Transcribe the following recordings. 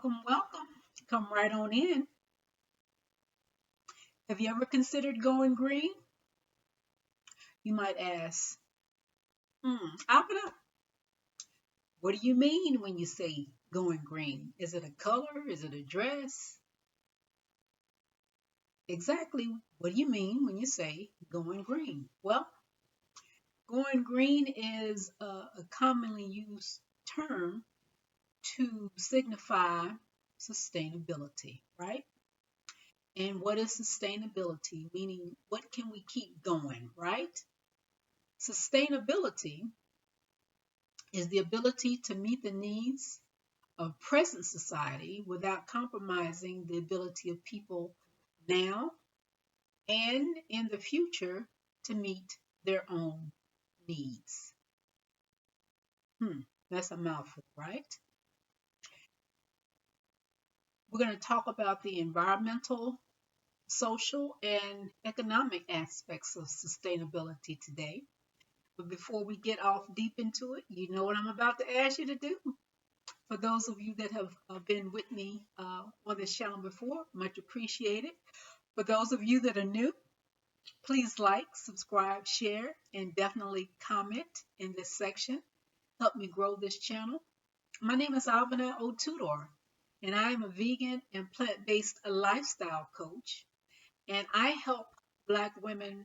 welcome, welcome. Come right on in. Have you ever considered going green? You might ask, Abena, what do you mean when you say going green? Is it a color? Is it a dress? Exactly, what do you mean when you say going green? Well, going green is a commonly used term to signify sustainability, right? And what is sustainability? Meaning, what can we keep going, right? Sustainability is the ability to meet the needs of present society without compromising the ability of people now and in the future to meet their own needs. That's a mouthful, right? We're going to talk about the environmental, social, and economic aspects of sustainability today. But before we get off deep into it, you know what I'm about to ask you to do. For those of you that have been with me on this channel before, much appreciated. For those of you that are new, please like, subscribe, share, and definitely comment in this section. Help me grow this channel. My name is Abena Tudor, and I am a vegan and plant-based lifestyle coach, and I help Black women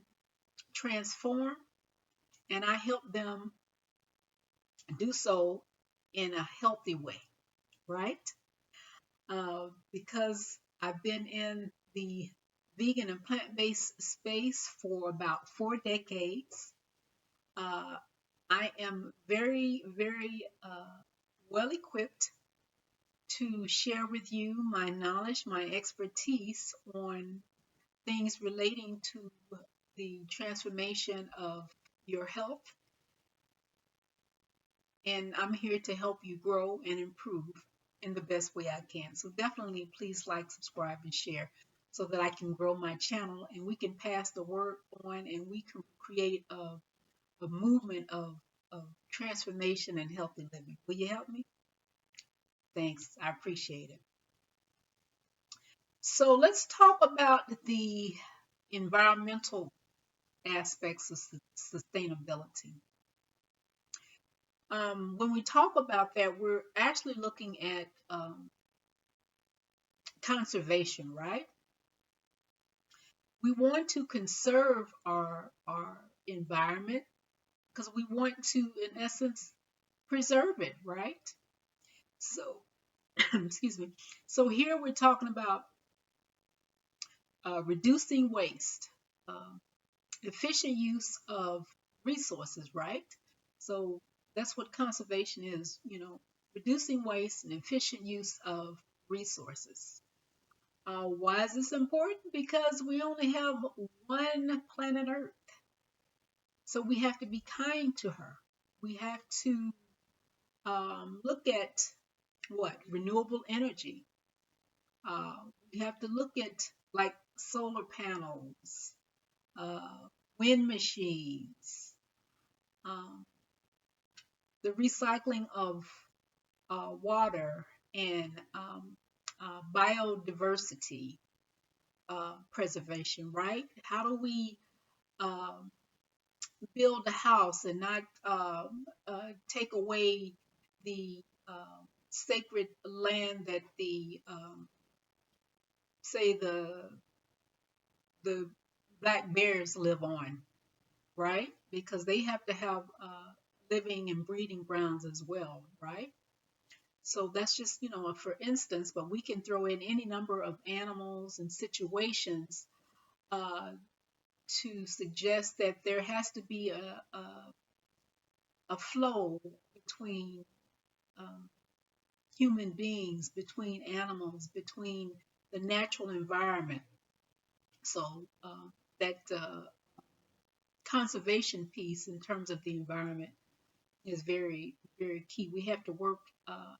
transform, and I help them do so in a healthy way, right? Because I've been in the vegan and plant-based space for about 4 decades. Uh, I am very, very well equipped to share with you my knowledge, my expertise on things relating to the transformation of your health. And I'm here to help you grow and improve in the best way I can. So definitely please like, subscribe, and share so that I can grow my channel and we can pass the word on and we can create a movement of transformation and healthy living. Will you help me? Thanks. I appreciate it. So let's talk about the environmental aspects of sustainability. When we talk about that, we're actually looking at conservation, right? We want to conserve our environment because we want to, in essence, preserve it, right? So, excuse me. So here we're talking about reducing waste, um, efficient use of resources, right? So that's what conservation is, reducing waste and efficient use of resources. Why is this important? Because we only have one planet Earth. So we have to be kind to her. We have to look at what? Renewable energy. We have to look at like solar panels, wind machines, um, the recycling of water and biodiversity preservation, right? How do we um, build a house and not take away the sacred land that say the black bears live on, right? Because they have to have living and breeding grounds as well, right? So that's just, for instance, but we can throw in any number of animals and situations uh, to suggest that there has to be a flow between um, human beings, between animals, between the natural environment. So that conservation piece in terms of the environment is very, very key. We have to work uh,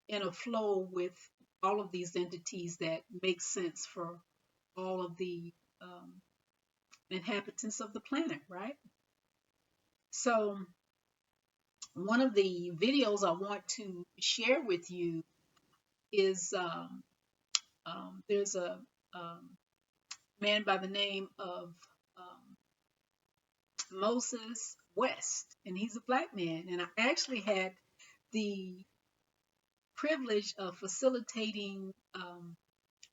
in a flow with all of these entities that make sense for all of the inhabitants of the planet, right? So One of the videos I want to share with you is there's a um, man by the name of um, Moses West, and he's a black man. And I actually had the privilege of facilitating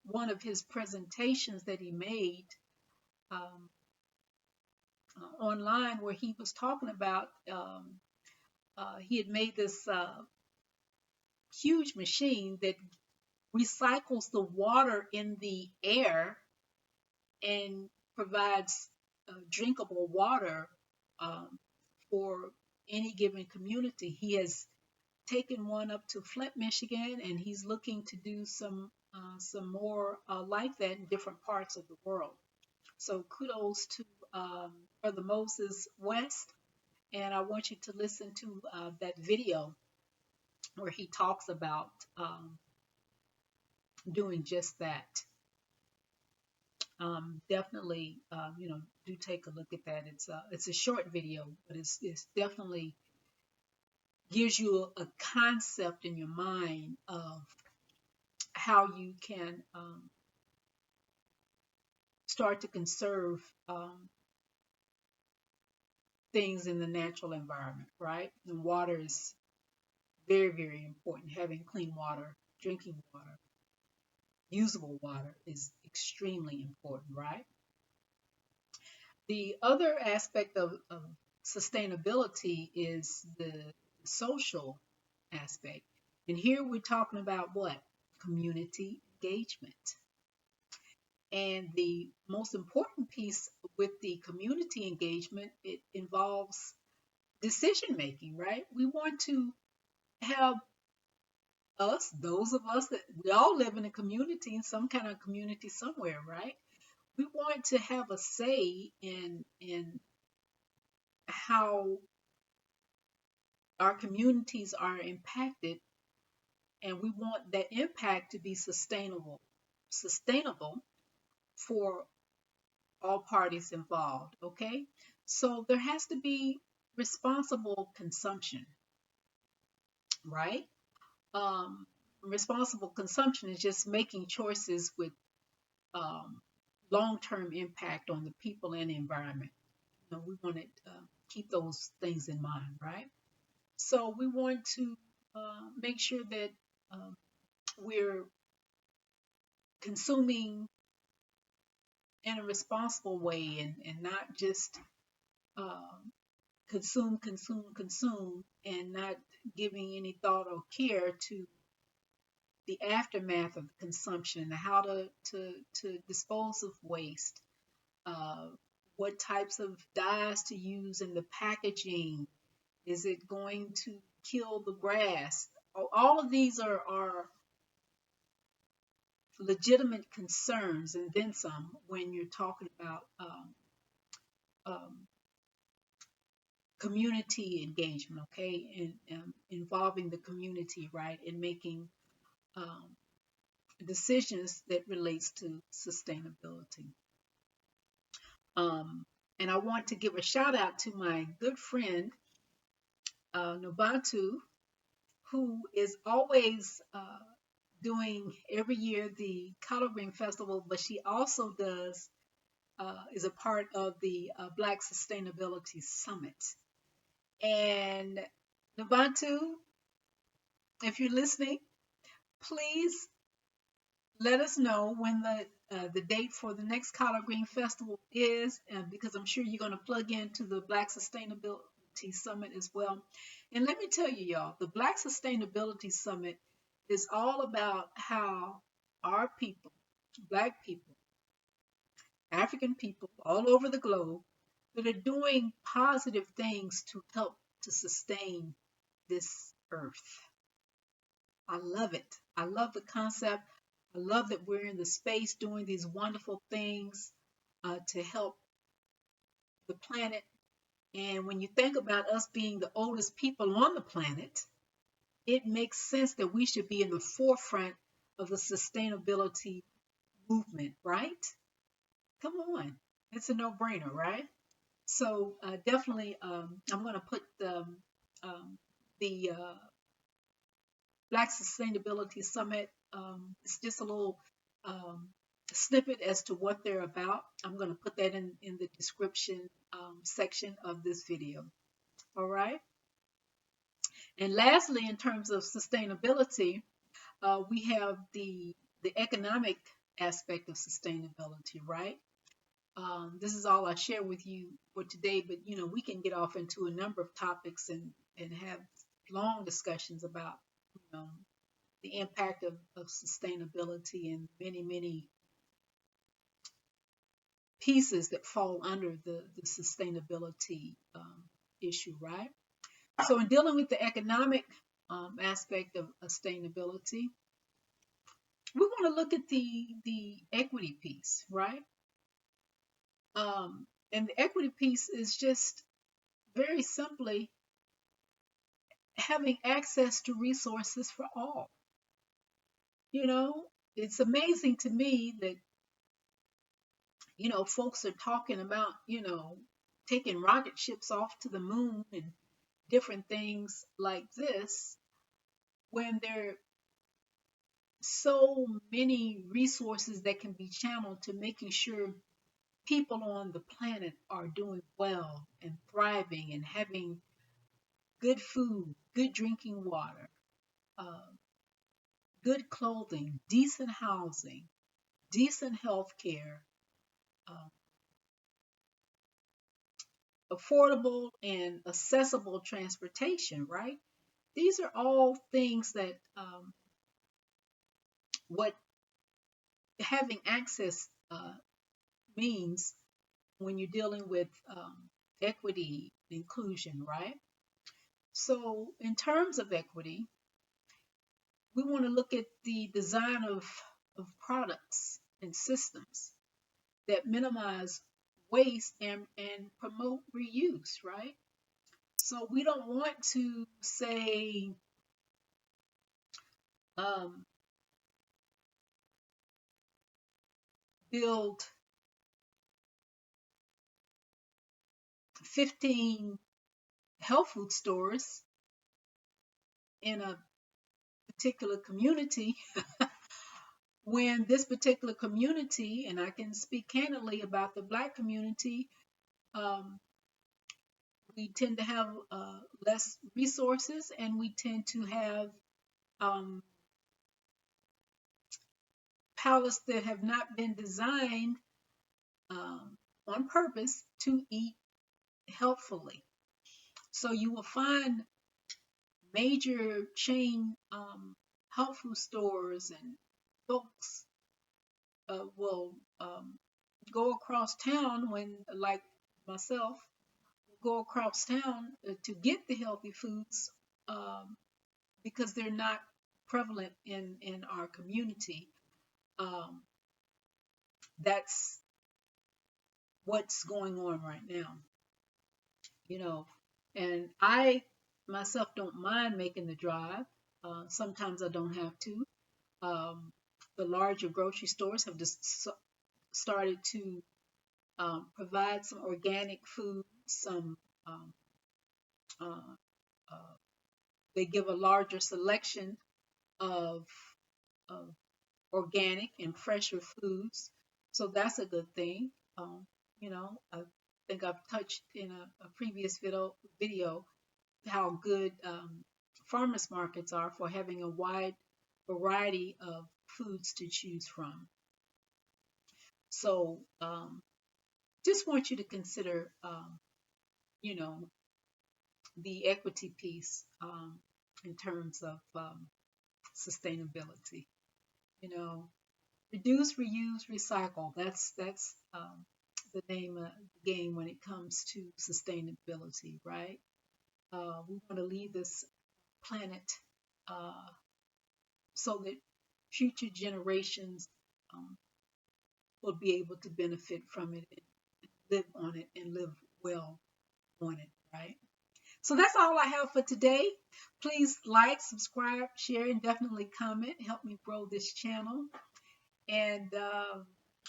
one of his presentations that he made um, online, where he was talking about he had made this huge machine that recycles the water in the air and provides drinkable water um, for any given community. He has taken one up to Flint, Michigan, and he's looking to do some more like that in different parts of the world. So kudos to Brother Moses West, and I want you to listen to that video where he talks about doing just that. Definitely, do take a look at that. It's a short video, but it's definitely gives you a concept in your mind of how you can start to conserve things in the natural environment, right? And water is very, very important. Having clean water, drinking water, usable water is extremely important, right? The other aspect of sustainability is the social aspect. And here we're talking about what? Community engagement. And the most important piece with the community engagement, it involves decision making, right? We want to have those of us that we all live in a community, in some kind of community somewhere, right? We want to have a say in how our communities are impacted, and we want that impact to be sustainable for all parties involved. Okay, so there has to be responsible consumption, right? um, Responsible consumption is just making choices with um, long-term impact on the people and the environment. We want to keep those things in mind, right? So we want to make sure that um, we're consuming in a responsible way, and not just um, consume, and not giving any thought or care to the aftermath of consumption, how to dispose of waste, uh, what types of dyes to use in the packaging. Is it going to kill the grass? All of these are legitimate concerns, and then some, when you're talking about um, community engagement, okay, and involving the community, right, and making um, decisions that relates to sustainability. Um, and I want to give a shout out to my good friend Nobantu, who is always doing every year the Collard Green Festival, but she also does is a part of the Black Sustainability Summit. And Nobantu, if you're listening, please let us know when the date for the next Collard Green Festival is, because I'm sure you're going to plug into the Black Sustainability Summit as well. And let me tell you, y'all, the Black Sustainability Summit is all about how our people, Black people, African people all over the globe, that are doing positive things to help to sustain this earth. I love it. I love the concept. I love that we're in the space doing these wonderful things to help the planet. And when you think about us being the oldest people on the planet, it makes sense that we should be in the forefront of the sustainability movement, right? Come on. It's a no brainer, right? So definitely, I'm going to put the Black Sustainability Summit. It's just a little um, snippet as to what they're about. I'm going to put that in the description section of this video. All right. And lastly, in terms of sustainability, we have the economic aspect of sustainability, right? This is all I share with you for today, but we can get off into a number of topics and have long discussions about you know the impact of sustainability and many pieces that fall under the sustainability issue, right? So in dealing with the economic aspect of sustainability, we want to look at the equity piece, right? And the equity piece is just very simply having access to resources for all. You know, it's amazing to me that folks are talking about taking rocket ships off to the moon and different things like this when there are so many resources that can be channeled to making sure people on the planet are doing well and thriving and having good food, good drinking water, uh, good clothing, decent housing, decent health care, uh, affordable and accessible transportation, right? These are all things that what having access means when you're dealing with equity inclusion, right? So, in terms of equity, we want to look at the design of products and systems that minimize waste and promote reuse, right? So, we don't want to say, um, build 15 health food stores in a particular community when this particular community, and I can speak candidly about the Black community, um, we tend to have less resources and we tend to have um, palates that have not been designed on purpose to eat healthfully. So you will find major chain health food stores and folks will go across town when, like myself, go across town to get the healthy foods um, because they're not prevalent in our community. Um, that's what's going on right now, you know. And I myself don't mind making the drive. Sometimes I don't have to. Um, the larger grocery stores have just started to provide some organic food, some um, uh, uh, they give a larger selection of, of organic and fresher foods. So that's a good thing. I think I've touched in a previous video how good farmers markets are for having a wide variety of foods to choose from. So just want you to consider, you know, the equity piece in terms of sustainability. You know, reduce, reuse, recycle. That's the name of the game when it comes to sustainability, right? We want to leave this planet uh, so that future generations um, will be able to benefit from it and live on it and live well on it, right? So that's all I have for today. Please like, subscribe, share, and definitely comment. Help me grow this channel. And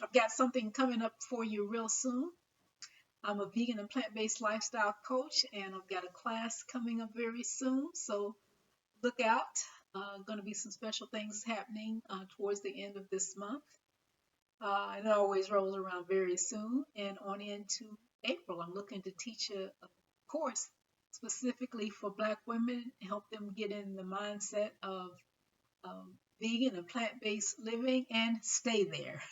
I've got something coming up for you real soon. I'm a vegan and plant-based lifestyle coach, and I've got a class coming up very soon. So look out. Going to be some special things happening towards the end of this month. And it always rolls around very soon and on into April. I'm looking to teach a course specifically for Black women, help them get in the mindset of vegan and plant-based living and stay there.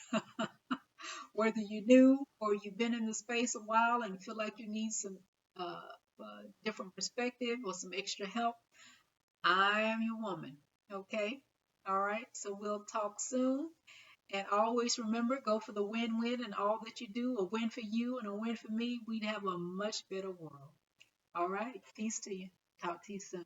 Whether you're new or you've been in the space a while and feel like you need some uh, different perspective or some extra help, I am your woman. Okay? All right. So we'll talk soon. And always remember, go for the win-win in all that you do. A win for you and a win for me. We'd have a much better world. All right. Peace to you. Talk to you soon.